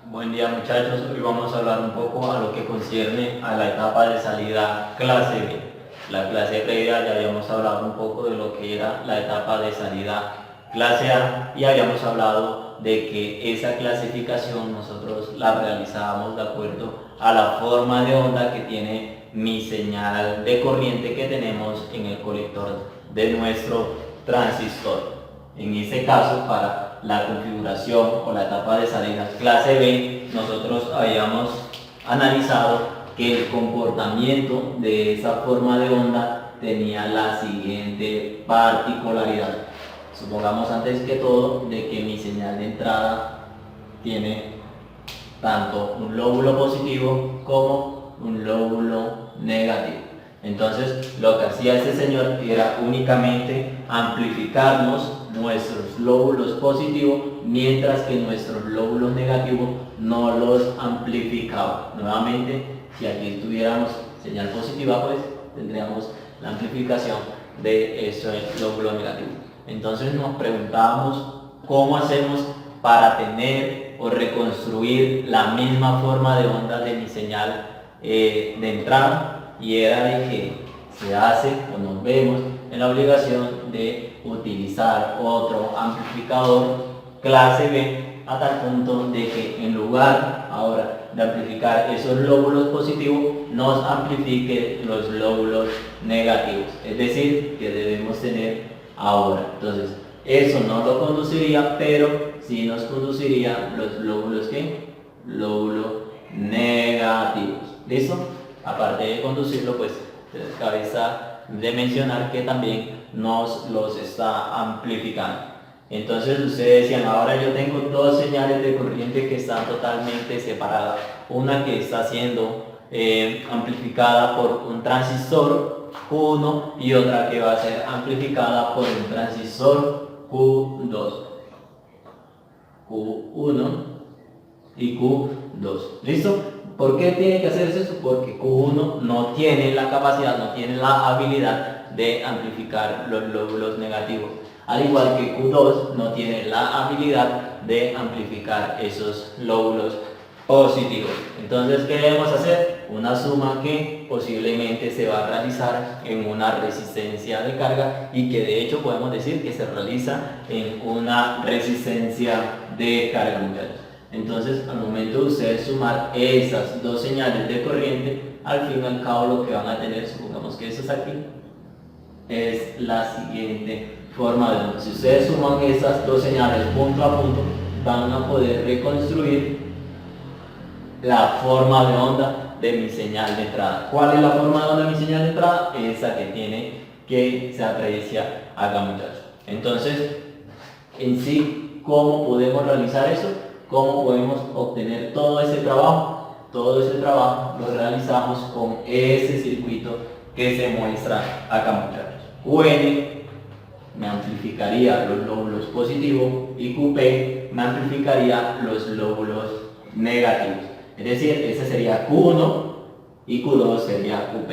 Buen día muchachos, hoy vamos a hablar un poco a lo que concierne a la etapa de salida clase B. La clase previa ya habíamos hablado un poco de lo que era la etapa de salida clase A y habíamos hablado de que esa clasificación nosotros la realizábamos de acuerdo a la forma de onda que tiene mi señal de corriente que tenemos en el colector de nuestro transistor. En este caso, para la configuración o la etapa de salida clase B, nosotros habíamos analizado que el comportamiento de esa forma de onda tenía la siguiente particularidad. Supongamos antes que todo de que mi señal de entrada tiene tanto un lóbulo positivo como un lóbulo negativo. Entonces lo que hacía este señor era únicamente amplificarnos nuestros lóbulos positivos, mientras que nuestros lóbulos negativos no los amplificaba. Nuevamente, si aquí tuviéramos señal positiva, pues tendríamos la amplificación de ese lóbulo negativo. Entonces nos preguntábamos cómo hacemos para tener o reconstruir la misma forma de onda de mi señal de entrada, y era de que se hace o nos vemos en la obligación de utilizar otro amplificador clase B a tal punto de que en lugar ahora de amplificar esos lóbulos positivos nos amplifique los lóbulos negativos, es decir, que debemos tener ahora. Entonces eso no lo conduciría, pero sí nos conduciría los lóbulos ¿qué? Lóbulos negativos. ¿Listo? Aparte de conducirlo, pues cabeza de mencionar que también nos los está amplificando. Entonces ustedes decían, ahora yo tengo dos señales de corriente que están totalmente separadas. Una que está siendo amplificada por un transistor Q1 y otra que va a ser amplificada por un transistor Q2. Q1 y Q2. ¿Listo? ¿Por qué tiene que hacerse eso? Porque Q1 no tiene la capacidad, no tiene la habilidad de amplificar los lóbulos negativos. Al igual que Q2 no tiene la habilidad de amplificar esos lóbulos positivos. Entonces, ¿qué debemos hacer? Una suma que posiblemente se va a realizar en una resistencia de carga y que de hecho podemos decir que se realiza en una resistencia de carga, muchachos. Entonces, al momento de ustedes sumar esas dos señales de corriente, al fin y al cabo lo que van a tener, supongamos que eso es aquí, es la siguiente forma de onda. Si ustedes suman esas dos señales punto a punto, van a poder reconstruir la forma de onda de mi señal de entrada. ¿Cuál es la forma de onda de mi señal de entrada? Esa que tiene, que se aprecia acá, muchachos. Entonces, en sí, ¿cómo podemos realizar eso? ¿Cómo podemos obtener todo ese trabajo? Todo ese trabajo lo realizamos con ese circuito que se muestra acá, muchachos. QN me amplificaría los lóbulos positivos y QP me amplificaría los lóbulos negativos. Es decir, ese sería Q1 y Q2 sería QP.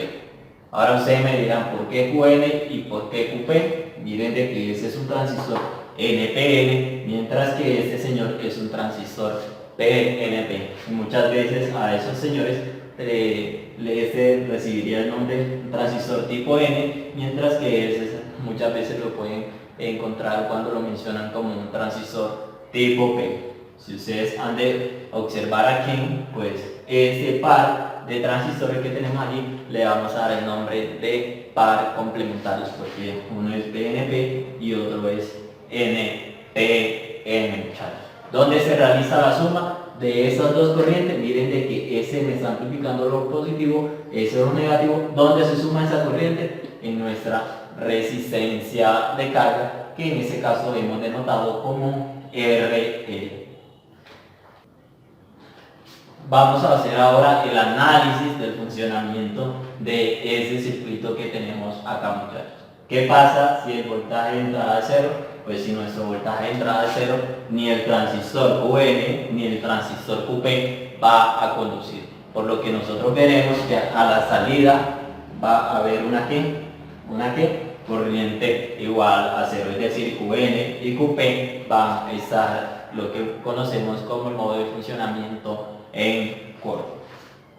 Ahora ustedes me dirán, ¿por qué QN y por qué QP? Miren de que ese es un transistor NPN, mientras que este señor es un transistor PNP. Y muchas veces a esos señores recibiría el nombre transistor tipo N, mientras que ese muchas veces lo pueden encontrar cuando lo mencionan como un transistor tipo P. Si ustedes han de observar aquí, pues este par de transistores que tenemos allí le vamos a dar el nombre de par complementarios, porque uno es PNP y otro es NPN, muchachos. ¿Dónde se realiza la suma de esas dos corrientes? Miren de que ese me está amplificando lo positivo, ese lo negativo. ¿Dónde se suma esa corriente? En nuestra resistencia de carga, que en ese caso hemos denotado como RL. Vamos a hacer ahora el análisis del funcionamiento de ese circuito que tenemos acá, muchachos. ¿Qué pasa si el voltaje de entrada es cero? Pues si nuestro voltaje de entrada es cero, ni el transistor QN ni el transistor QP va a conducir. Por lo que nosotros veremos que a la salida va a haber una corriente igual a cero, es decir, QN y QP van a estar lo que conocemos como el modo de funcionamiento en corto.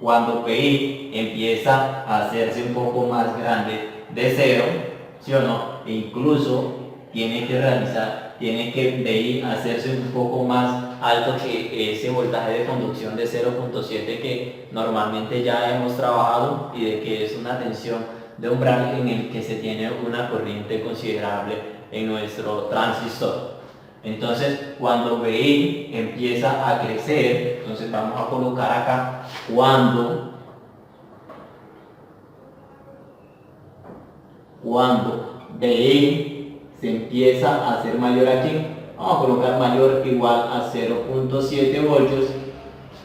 Cuando PI empieza a hacerse un poco más grande de 0, ¿sí o no? E incluso tiene que PI hacerse un poco más alto que ese voltaje de conducción de 0.7 que normalmente ya hemos trabajado, y de que es una tensión de umbral en el que se tiene una corriente considerable en nuestro transistor. Entonces, cuando VI empieza a crecer, entonces vamos a colocar acá cuando VI se empieza a hacer mayor aquí, vamos a colocar mayor o igual a 0.7 voltios.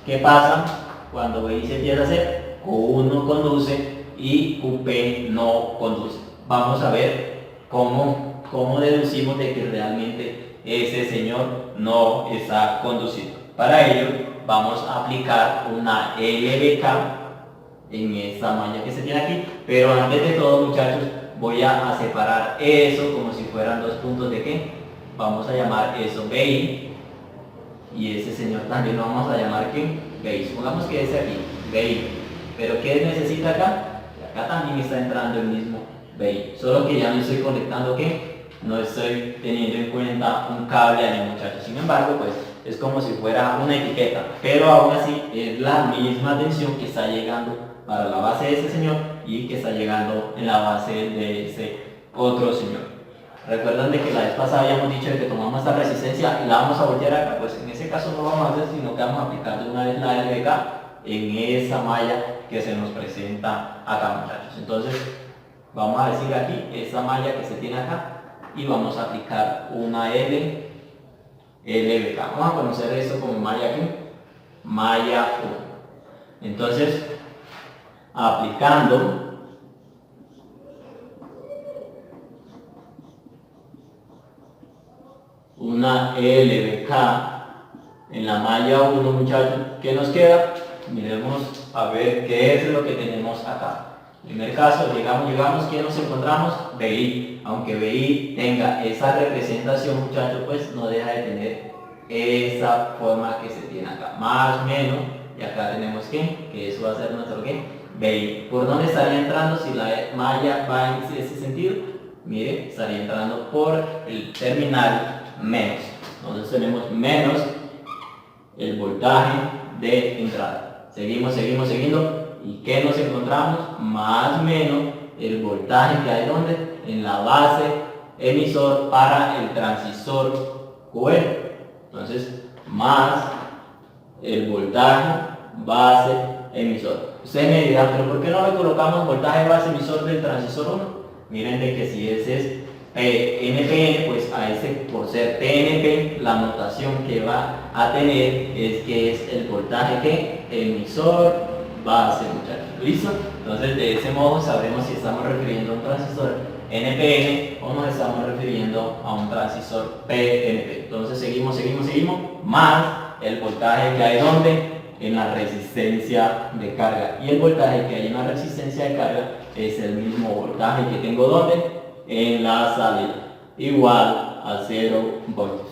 ¿Qué pasa? Cuando VI se empieza a hacer, Q1 conduce y QP no conduce. Vamos a ver cómo deducimos de que realmente ese señor no está conduciendo. Para ello vamos a aplicar una LBK en esta malla que se tiene aquí, pero antes de todo, muchachos, voy a separar eso como si fueran dos puntos de ¿qué? Vamos a llamar eso BI, y ese señor también lo vamos a llamar ¿qué? BI. Supongamos que ese aquí, BI. Pero ¿qué necesita acá? Acá también está entrando el mismo BI, solo que ya no estoy conectando ¿qué? No estoy teniendo en cuenta un cable ahí, muchachos. Sin embargo, pues es como si fuera una etiqueta, pero aún así es la misma tensión que está llegando para la base de ese señor y que está llegando en la base de ese otro señor. Recuerdan de que la vez pasada habíamos dicho que tomamos esta resistencia y la vamos a voltear acá. Pues en ese caso no vamos a hacer, sino que vamos a aplicar de una vez la LBK en esa malla que se nos presenta acá, muchachos. Entonces vamos a decir aquí esa malla que se tiene acá y vamos a aplicar una LBK. Vamos a conocer esto como malla aquí, malla 1. Entonces, aplicando una LBK en la malla 1, muchachos, ¿qué nos queda? Miremos a ver qué es lo que tenemos acá. En primer caso, llegamos, ¿qué nos encontramos? BI. Aunque BI tenga esa representación, muchachos, pues no deja de tener esa forma que se tiene acá, más o menos, y acá tenemos que eso va a ser nuestro ¿qué? BI. ¿Por dónde estaría entrando si la malla va en ese sentido? Mire, estaría entrando por el terminal menos. Entonces tenemos menos el voltaje de entrada. Seguimos. ¿Y qué nos encontramos? Más menos el voltaje que hay donde en la base emisor para el transistor QL. Entonces, más el voltaje base emisor. Ustedes me dirán, pero ¿por qué no le colocamos voltaje base emisor del transistor 1? Miren de que si ese es PNP, pues a ese, por ser PNP, la notación que va a tener es que es el voltaje que emisor base, muchachos. ¿Listo? Entonces de ese modo sabremos si estamos refiriendo a un transistor NPN o nos estamos refiriendo a un transistor PNP. Entonces seguimos, más el voltaje que hay donde en la resistencia de carga, y el voltaje que hay en la resistencia de carga es el mismo voltaje que tengo donde en la salida, igual a 0 voltios.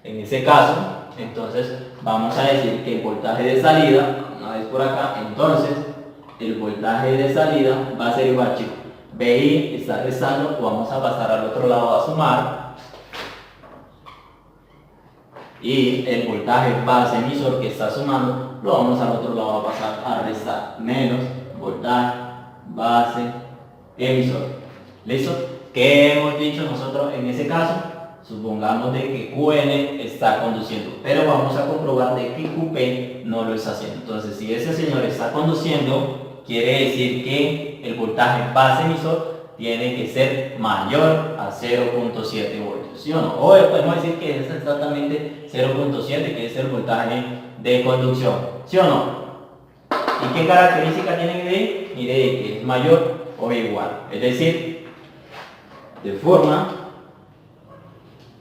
En ese caso, entonces vamos a decir que el voltaje de salida, una vez por acá, entonces el voltaje de salida va a ser igual, chicos, BI está restando, vamos a pasar al otro lado a sumar, y el voltaje base emisor que está sumando lo vamos al otro lado a pasar a restar, menos voltaje base emisor. ¿Listo? ¿Qué hemos dicho nosotros en ese caso? Supongamos de que QN está conduciendo, pero vamos a comprobar de que QP no lo está haciendo. Entonces, si ese señor está conduciendo, quiere decir que el voltaje base emisor tiene que ser mayor a 0.7 voltios, ¿sí o no? O podemos decir que es exactamente 0.7, que es el voltaje de conducción, ¿sí o no? ¿Y qué característica tiene de? Mire, que es mayor o igual, es decir, de forma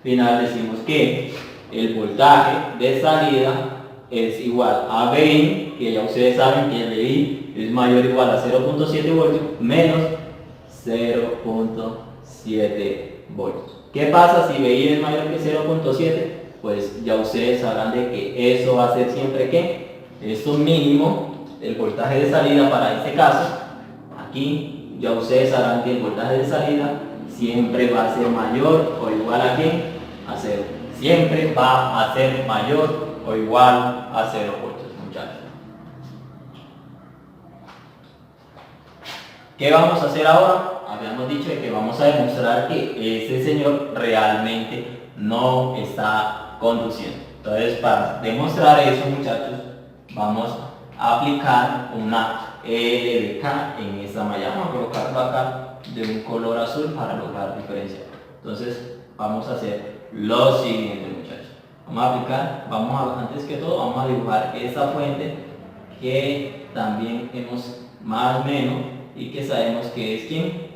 final decimos que el voltaje de salida es igual a VI, que ya ustedes saben que el VI es mayor o igual a 0.7 voltios menos 0.7 voltios. ¿Qué pasa si VI es mayor que 0.7? pues ya ustedes sabrán de que eso va a ser siempre que esto mínimo, el voltaje de salida para este caso, aquí ya ustedes sabrán que el voltaje de salida siempre va a ser mayor o igual a ¿qué? A 0. Siempre va a ser mayor o igual a 0 voltios, muchachos. ¿Qué vamos a hacer ahora? Habíamos dicho que vamos a demostrar que este señor realmente no está conduciendo. Entonces, para demostrar eso, muchachos, vamos a aplicar una LDK en esta malla. Vamos a colocarlo acá de un color azul para lograr diferenciar. Entonces, vamos a hacer lo siguiente, muchachos. Vamos a aplicar, antes que todo, vamos a dibujar esta fuente que también hemos más o menos y que sabemos que es ¿quién?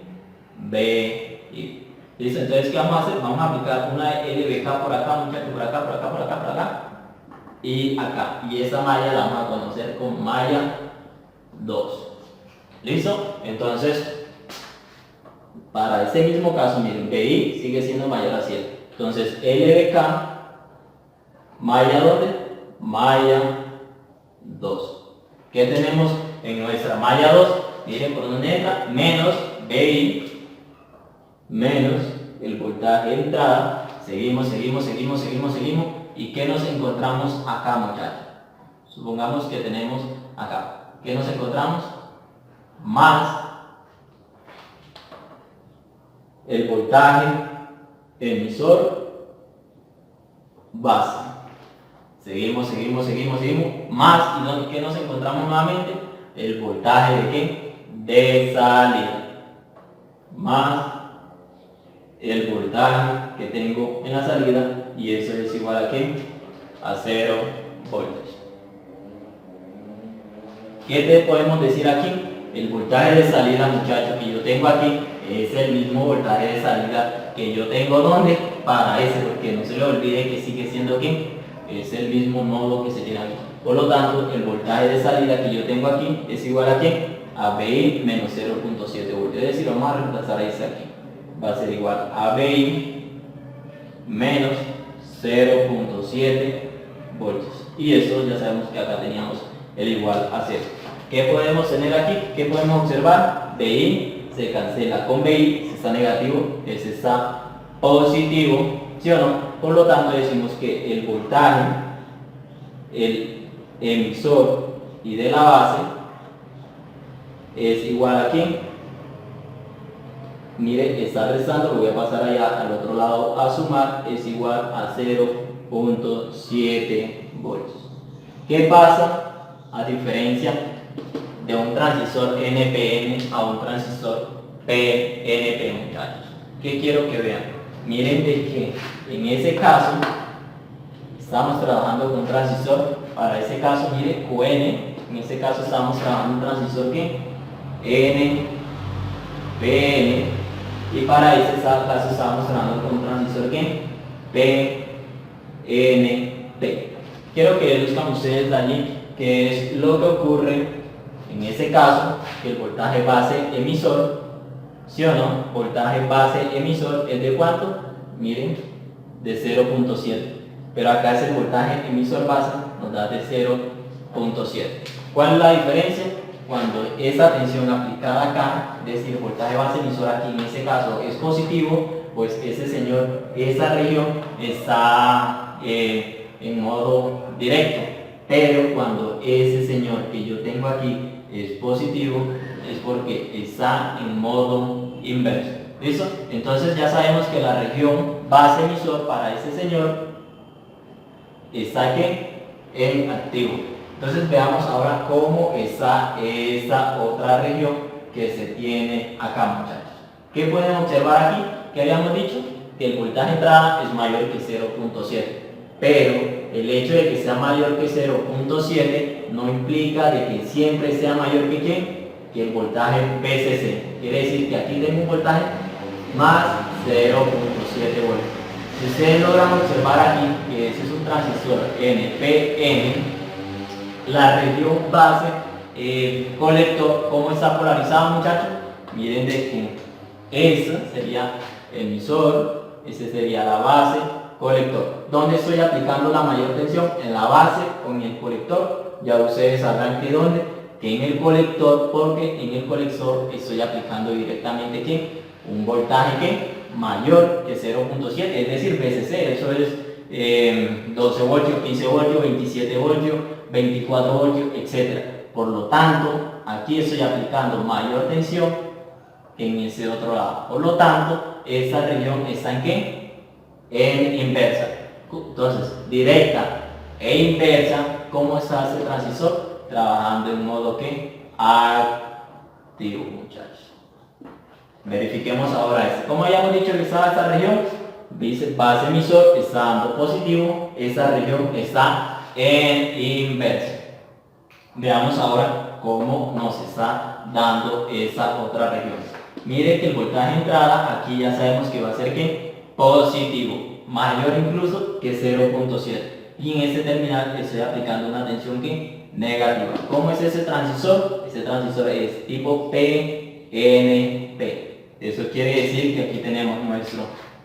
B y ¿listo? Entonces, ¿qué vamos a hacer? Vamos a aplicar una LBK por acá, muchachos, por acá, por acá, por acá, por acá y acá. Y esta malla la vamos a conocer como malla 2. ¿Listo? Entonces, para este mismo caso, miren, BI sigue siendo mayor a 7. Entonces, LBK, malla ¿dónde? Malla 2. ¿Qué tenemos en nuestra malla 2? Miren por dónde entra, menos BI, menos el voltaje de entrada. Seguimos. ¿Y qué nos encontramos acá, muchachos? Supongamos que tenemos acá. ¿Qué nos encontramos? Más el voltaje emisor base. Seguimos. Más, ¿y qué nos encontramos nuevamente? El voltaje de ¿qué? De salida. Más el voltaje que tengo en la salida, y eso es igual a ¿qué? A 0 voltios. ¿Qué te podemos decir aquí? El voltaje de salida, muchachos, que yo tengo aquí es el mismo voltaje de salida que yo tengo ¿dónde? Para ese, porque no se le olvide que sigue siendo ¿qué? Es el mismo nodo que se tiene aquí. Por lo tanto, el voltaje de salida que yo tengo aquí es igual a ¿qué? A BI menos 0.7 voltios. Es decir, vamos a reemplazar ese aquí. Va a ser igual a BI menos 0.7 voltios. Y eso ya sabemos que acá teníamos el igual a 0. ¿Qué podemos tener aquí? ¿Qué podemos observar? BI se cancela con BI, ese está negativo, ese está positivo, ¿sí o no? Por lo tanto decimos que el voltaje, el emisor y de la base es igual a ¿quién? Mire, está restando, lo voy a pasar allá al otro lado a sumar, es igual a 0.7 voltios. ¿Qué pasa? A diferencia de un transistor NPN a un transistor PNP, muchachos. ¿Qué quiero que vean? Miren de que en ese caso estamos trabajando con un transistor, para ese caso, mire, QN, en este caso estamos trabajando un transistor que NPN, y para ese caso estamos trabajando con un transistor que PNP. Quiero que deduzcan ustedes de allí qué es lo que ocurre en ese caso, que el voltaje base emisor, ¿sí o no? Voltaje base emisor es de ¿cuánto? Miren, de 0.7. Pero acá es el voltaje emisor base, nos da de 0.7. ¿Cuál es la diferencia? Cuando esa tensión aplicada acá, es decir, el voltaje base emisor aquí en ese caso es positivo, pues ese señor, esa región está en modo directo. Pero cuando ese señor que yo tengo aquí es positivo, es porque está en modo inverso. ¿Listo? Entonces ya sabemos que la región base emisor para ese señor está aquí en activo. Entonces veamos ahora cómo está esta otra región que se tiene acá, muchachos. ¿Qué pueden observar aquí? ¿Qué habíamos dicho? Que el voltaje de entrada es mayor que 0.7. Pero el hecho de que sea mayor que 0.7 no implica de que siempre sea mayor que ¿quién? Que el voltaje VCC. Quiere decir que aquí tengo un voltaje más 0.7 voltios. Si ustedes logran observar aquí que ese es un transistor NPN, la región base, colector, ¿cómo está polarizado, muchachos? Miren de que ese sería emisor, ese sería la base, colector. ¿Dónde estoy aplicando la mayor tensión? En la base o en el colector. Ya ustedes sabrán que dónde, que en el colector, porque en el colector estoy aplicando directamente ¿qué? Un voltaje que mayor que 0.7, es decir, VCC, eso es 12 voltios, 15 voltios, 27 voltios, 24 voltios, etc. Por lo tanto, aquí estoy aplicando mayor tensión en ese otro lado. Por lo tanto, esta región está en ¿qué? En inversa. Entonces, directa e inversa, ¿cómo está este transistor? Trabajando en modo ¿qué? Activo, muchachos. Verifiquemos ahora esto. Como ya hemos dicho que estaba esta región, dice base emisor está dando positivo, esta región está en inversa. Veamos ahora cómo nos está dando esa otra región. Mire que el voltaje de entrada aquí ya sabemos que va a ser ¿qué? Positivo, mayor incluso que 0.7. Y en este terminal estoy aplicando una tensión ¿qué? Negativa. ¿Cómo es ese transistor? Ese transistor es tipo PNP. Eso quiere decir que aquí tenemos nuestro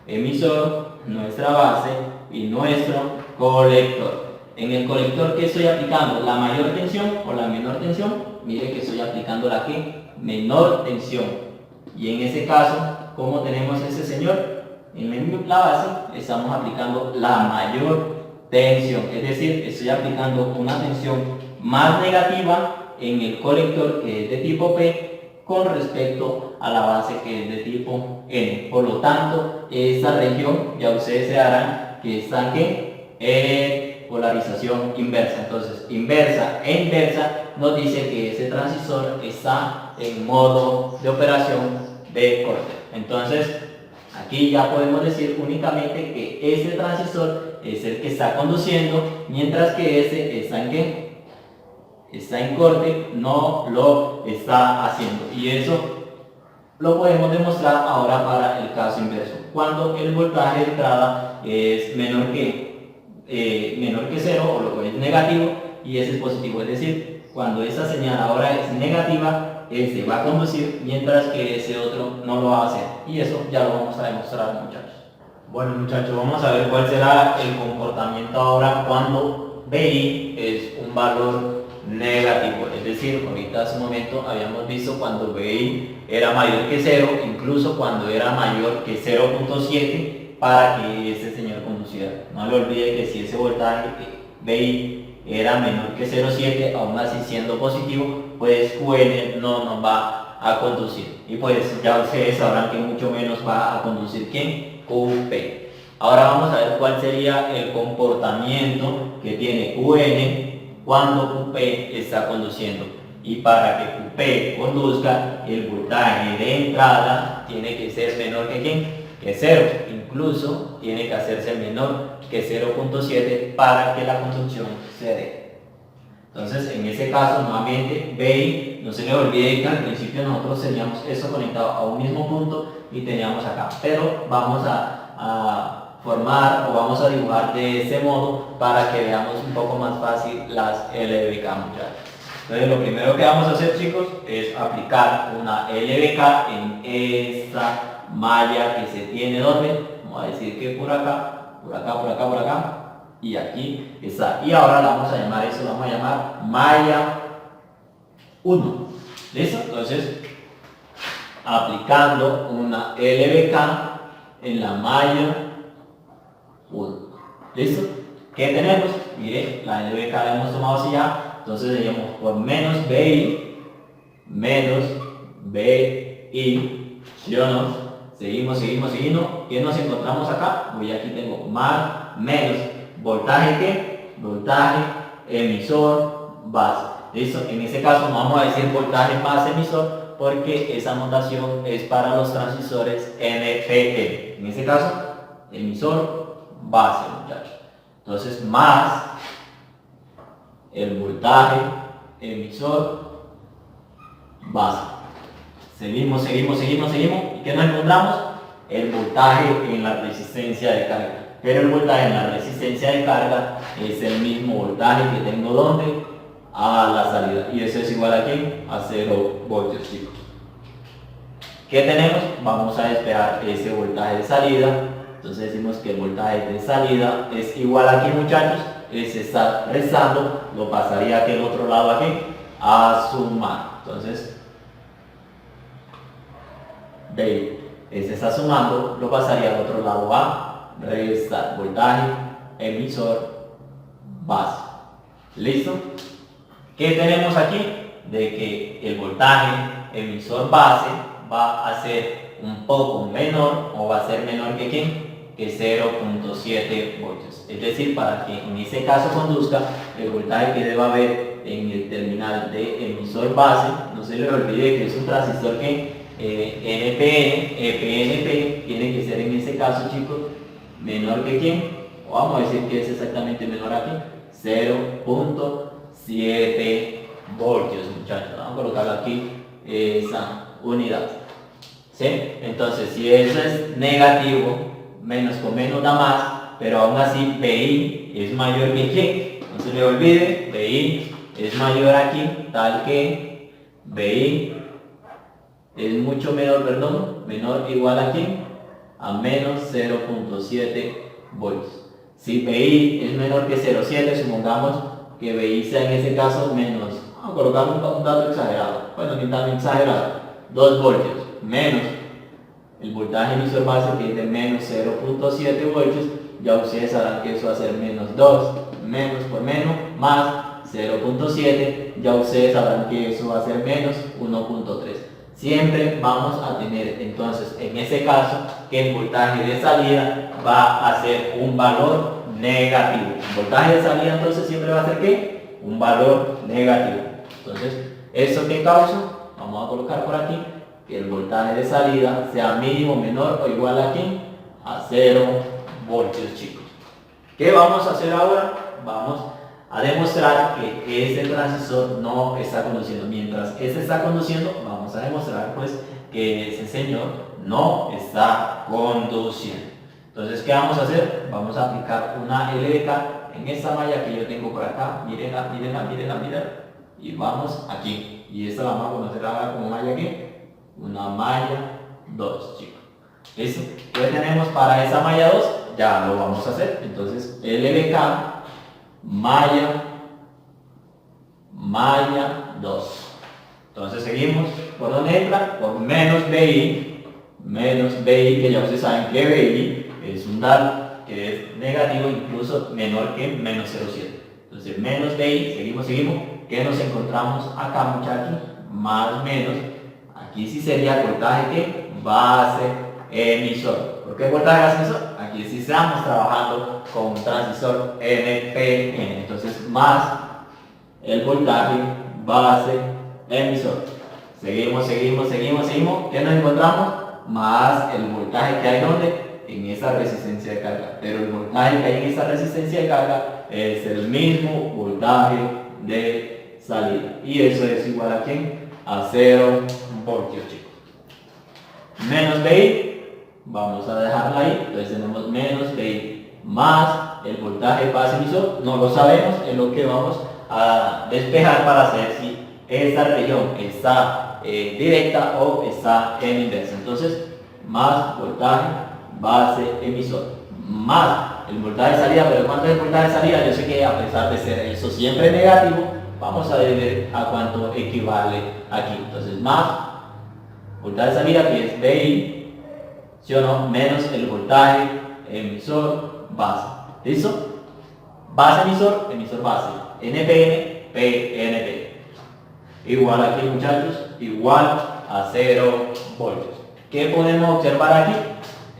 emisor, nuestra base y nuestro colector. En el colector, ¿qué estoy aplicando? ¿La mayor tensión o la menor tensión? Mire que estoy aplicando la ¿qué? Menor tensión. Y en ese caso, ¿cómo tenemos ese señor? En la base estamos aplicando la mayor tensión. Es decir, estoy aplicando una tensión más negativa en el colector, que es de tipo P, con respecto a la base, que es de tipo N. Por lo tanto, esta región ya ustedes se darán que está en polarización inversa. Entonces, inversa e inversa nos dice que ese transistor está en modo de operación de corte. Entonces, aquí ya podemos decir únicamente que este transistor es el que está conduciendo, mientras que este está en ¿qué? Está en corte, no lo está haciendo. Y eso lo podemos demostrar ahora para el caso inverso. Cuando el voltaje de entrada es menor que 0, o lo que es negativo, y ese es positivo. Es decir, cuando esta señal ahora es negativa, este va a conducir, mientras que ese otro no lo va a hacer. Y eso ya lo vamos a demostrar, muchachos. Bueno, muchachos, vamos a ver cuál será el comportamiento ahora cuando BI es un valor negativo. Es decir, ahorita hace un momento habíamos visto cuando BI era mayor que 0, incluso cuando era mayor que 0.7, para que este señor conduciera. No le olvide que si ese voltaje BI era menor que 0.7, aún así siendo positivo, pues QN no nos va a conducir. Y pues ya ustedes sabrán que mucho menos va a conducir ¿quién? QP. Ahora vamos a ver cuál sería el comportamiento que tiene QN cuando QP está conduciendo. Y para que QP conduzca, el voltaje de entrada tiene que ser menor que ¿quién? Que 0. Incluso tiene que hacerse menor que 0.7 para que la conducción se dé. Entonces, en ese caso, nuevamente, BI, no se le olvide que al principio nosotros teníamos eso conectado a un mismo punto y teníamos acá. Pero vamos a formar o vamos a dibujar de este modo para que veamos un poco más fácil las LBK, muchachos. Entonces, lo primero que vamos a hacer, chicos, es aplicar una LBK en esta malla que se tiene donde, vamos a decir que por acá, por acá, por acá, por acá, y aquí está. Y ahora la vamos a llamar, eso la vamos a llamar malla 1. ¿Listo? Entonces, aplicando una LBK en la malla 1. ¿Listo? ¿Qué tenemos? Mire, la LBK la hemos tomado así ya. Entonces diríamos por menos BI, menos BI, ¿sí o no? Seguimos. ¿Qué nos encontramos acá? Pues aquí tengo más, menos, voltaje ¿qué? Voltaje, emisor, base. ¿Listo? En este caso no vamos a decir voltaje base emisor porque esa notación es para los transistores NPN. En este caso, emisor, base, muchachos. Entonces, más el voltaje, emisor, base. Seguimos. ¿Y qué nos encontramos? El voltaje en la resistencia de carga. Pero el voltaje en la resistencia de carga es el mismo voltaje que tengo donde a la salida. Y eso es igual aquí a 0 voltios, chicos. ¿Qué tenemos? Vamos a despejar ese voltaje de salida Entonces decimos que el voltaje de salida es igual aquí, muchachos, es estar restando, lo pasaría aquí al otro lado aquí, a sumar. Entonces, de ese está sumando, lo pasaría al otro lado a restar. Voltaje, emisor, base. ¿Listo? ¿Qué tenemos aquí? De que el voltaje emisor base va a ser un poco menor, o va a ser menor que ¿quién? Que 0.7 voltios. Es decir, para que en ese caso conduzca, el voltaje que deba haber en el terminal de emisor base, no se le olvide que es un transistor que NPN, EPNP, tiene que ser en ese caso, chicos, menor que ¿quién? O vamos a decir que es exactamente menor aquí, 0.7 voltios, muchachos. Vamos a colocar aquí esa unidad. ¿Sí? Entonces, si eso es negativo, menos con menos da más, pero aún así BI es mayor que ¿quién? No se le olvide, BI es mayor aquí, tal que BI es mucho menor, perdón, menor o igual a ¿quién? A menos 0.7 voltios. Si BI es menor que 0.7, supongamos que BI sea en ese caso menos, vamos a colocar un dato exagerado, bueno, ni tan exagerado, 2 voltios, menos el voltaje emisor base, que es de menos 0.7 voltios, ya ustedes sabrán que eso va a ser menos 2, menos por menos, más 0.7, ya ustedes sabrán que eso va a ser menos 1.3. Siempre vamos a tener entonces en ese caso que el voltaje de salida va a ser un valor negativo. El voltaje de salida entonces siempre va a ser ¿qué? Un valor negativo. Entonces, ¿eso qué causa? Vamos a colocar por aquí que el voltaje de salida sea mínimo, menor o igual a ¿quién? A 0 voltios, chicos. ¿Qué vamos a hacer ahora? Vamos a demostrar que este transistor no está conduciendo. Mientras este está conduciendo, vamos a demostrar pues que ese señor no está conduciendo. Entonces, ¿qué vamos a hacer? Vamos a aplicar una LDK en esta malla que yo tengo por acá. Mírenla, mírenla, mírenla, mírenla. Y vamos aquí. Y esta la vamos a conocer ahora como malla ¿qué? Una malla 2, chicos. ¿Listo? ¿Qué tenemos para esa malla 2? Ya lo vamos a hacer. Entonces, LDK malla 2. Entonces seguimos. ¿Por dónde entra? Por menos BI, que ya ustedes saben que BI es un dato que es negativo, incluso menor que menos 0.7. Entonces menos BI, seguimos. ¿Qué nos encontramos acá, muchachos? Más menos. Aquí sí sería voltaje que base emisor. ¿Por qué voltaje base emisor? Aquí sí estamos trabajando con un transistor NPN. Entonces más el voltaje base emisor. Seguimos. ¿Qué nos encontramos? Más el voltaje que hay donde en esa resistencia de carga. Pero el voltaje que hay en esa resistencia de carga es el mismo voltaje de salida. Y eso es igual a ¿quién? A 0 voltios, chicos. Menos BI, vamos a dejarla ahí. Entonces tenemos menos BI más el voltaje base emisor. No lo sabemos, es lo que vamos a despejar para saber si esta región está directa o está en inversa. Entonces, más voltaje base emisor más el voltaje de salida. Pero ¿cuánto es el voltaje de salida? Yo sé que a pesar de ser eso siempre negativo, vamos a ver a cuánto equivale aquí. Entonces, más voltaje de salida, que es BI, ¿sí o no? Menos el voltaje emisor base. ¿Listo? Base emisor, emisor base. NPN, PNP. Igual aquí, muchachos, igual a 0 voltios. ¿Qué podemos observar aquí?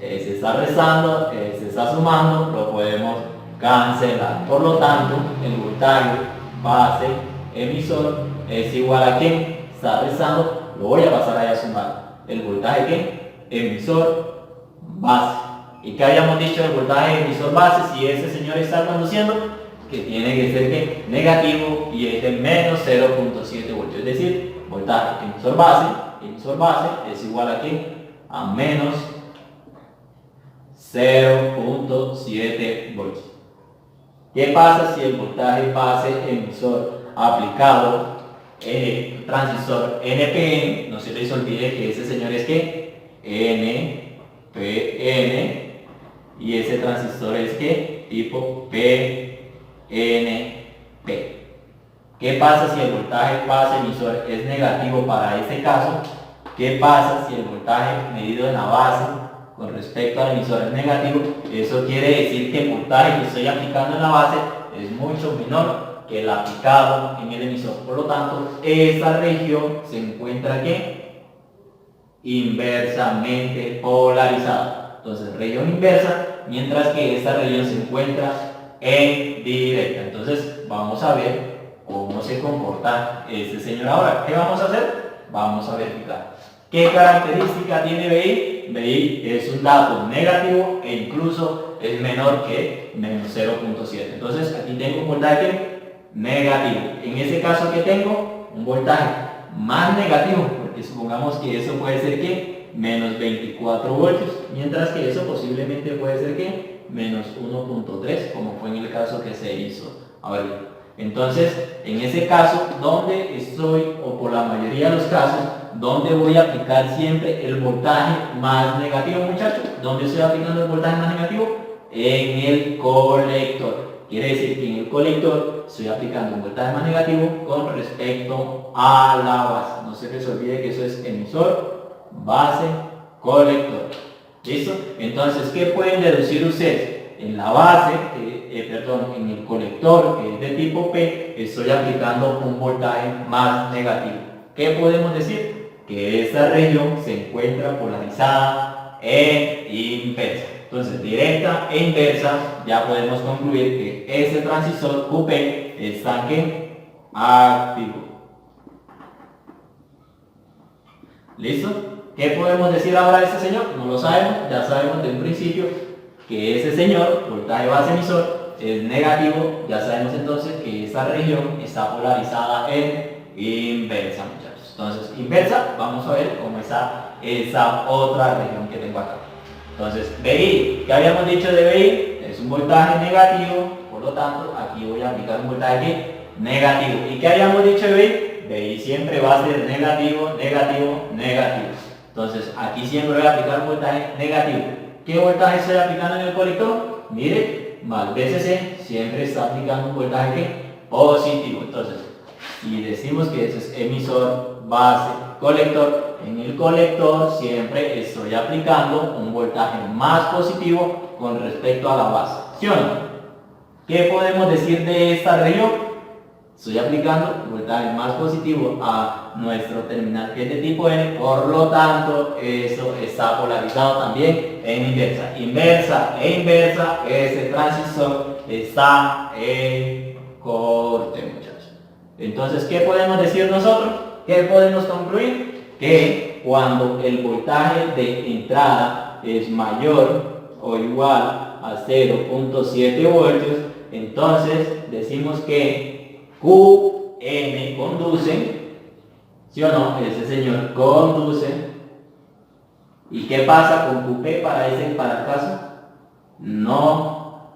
Se está restando, se está sumando, lo podemos cancelar. Por lo tanto, el voltaje base emisor es igual a ¿quién? Está restando, lo voy a pasar ahí a sumar. El voltaje ¿qué? Emisor base. ¿Y qué habíamos dicho del voltaje emisor base? Si ese señor está conduciendo, que tiene que ser ¿qué? Negativo, y es de menos 0.7 voltios. Es decir, voltaje emisor base es igual a ¿qué? A menos 0.7 voltios. ¿Qué pasa si el voltaje base emisor aplicado en el transistor NPN, no se les olvide que ese señor es que NPN, y ese transistor es que tipo PNP. ¿Qué pasa si el voltaje base emisor es negativo para este caso? ¿Qué pasa si el voltaje medido en la base con respecto al emisor es negativo? Eso quiere decir que el voltaje que estoy aplicando en la base es mucho menor que el aplicado en el emisor. Por lo tanto, esta región se encuentra ¿qué? Inversamente polarizada. Entonces, región inversa, mientras que esta región se encuentra en directa. Entonces, vamos a ver cómo se comporta este señor ahora. ¿Qué vamos a hacer? Vamos a verificar. ¿Qué característica tiene BI? BI es un dato negativo e incluso es menor que menos 0.7. Entonces, aquí tengo un voltaje negativo. En ese caso que tengo un voltaje más negativo, porque supongamos que eso puede ser que menos 24 voltios, mientras que eso posiblemente puede ser que menos 1.3, como fue en el caso que se hizo ahorita. Entonces, en ese caso, donde estoy, o por la mayoría de los casos, donde voy a aplicar siempre el voltaje más negativo, muchachos, ¿dónde estoy aplicando el voltaje más negativo? En el colector. Quiere decir que en el colector estoy aplicando un voltaje más negativo con respecto a la base. No se les olvide que eso es emisor, base, colector. ¿Listo? Entonces, ¿qué pueden deducir ustedes? En la base, en el colector, que es de tipo P, estoy aplicando un voltaje más negativo. ¿Qué podemos decir? Que esta región se encuentra polarizada e inversa. Entonces, directa e inversa, ya podemos concluir que ese transistor QP está ¿qué? Activo. ¿Listo? ¿Qué podemos decir ahora de este señor? No lo sabemos, ya sabemos de un principio que ese señor, voltaje base emisor, es negativo. Ya sabemos entonces que esta región está polarizada en inversa, muchachos. Entonces, inversa, vamos a ver cómo está esa otra región que tengo acá. Entonces, BI, ¿qué habíamos dicho de BI? Es un voltaje negativo, por lo tanto, aquí voy a aplicar un voltaje negativo. ¿Y qué habíamos dicho de BI? BI siempre va a ser negativo, negativo, negativo. Entonces, aquí siempre voy a aplicar un voltaje negativo. ¿Qué voltaje estoy aplicando en el colector? Mire, más VCC siempre está aplicando un voltaje positivo. Entonces, si decimos que ese es emisor, base, colector, en el colector siempre estoy aplicando un voltaje más positivo con respecto a la base. ¿Sí o no? ¿Qué podemos decir de esta región? Estoy aplicando un voltaje más positivo a nuestro terminal que es de tipo N, por lo tanto, eso está polarizado también en inversa. Inversa e inversa, ese transistor está en corte, muchachos. Entonces, ¿qué podemos decir nosotros? ¿Qué podemos concluir? Que cuando el voltaje de entrada es mayor o igual a 0.7 voltios, entonces decimos que QN conduce, ¿sí o no? Ese señor conduce. ¿Y qué pasa con QP para el caso? No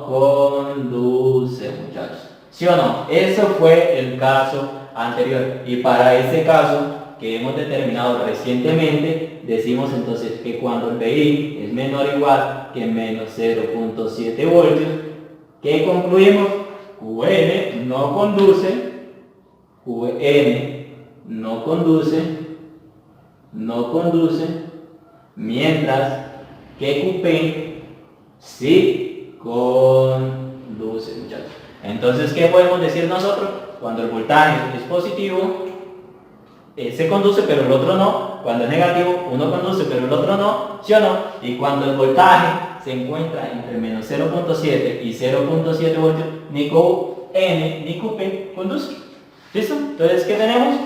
conduce, muchachos. ¿Sí o no? Eso fue el caso anterior. Y para ese caso que hemos determinado recientemente, decimos entonces que cuando el BI es menor o igual que menos 0.7 voltios, ¿qué concluimos? QN no conduce, mientras que QP sí conduce, muchachos. Entonces, ¿qué podemos decir nosotros? Cuando el voltaje es positivo, se conduce pero el otro no. Cuando es negativo, uno conduce pero el otro no, ¿sí o no? Y cuando el voltaje se encuentra entre menos 0.7 y 0.7 voltios, ni QN ni QP conduce. ¿Listo? Entonces, ¿qué tenemos?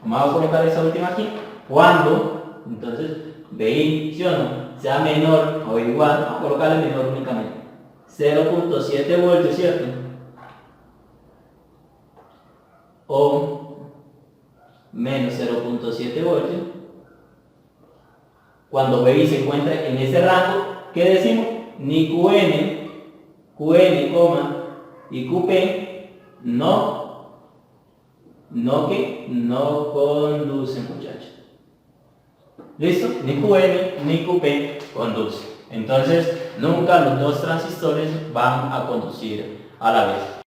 Vamos a colocar esa última aquí. Cuando, entonces, BI, ¿sí o no?, sea menor o igual, vamos a colocarle menor únicamente, 0.7 voltios, ¿cierto? O menos 0.7 voltios. Cuando BI se encuentra en ese rango, ¿qué decimos? Ni QN, y QP no conducen, muchachos. ¿Listo? Ni QN ni QP conduce. Entonces, nunca los dos transistores van a conducir a la vez.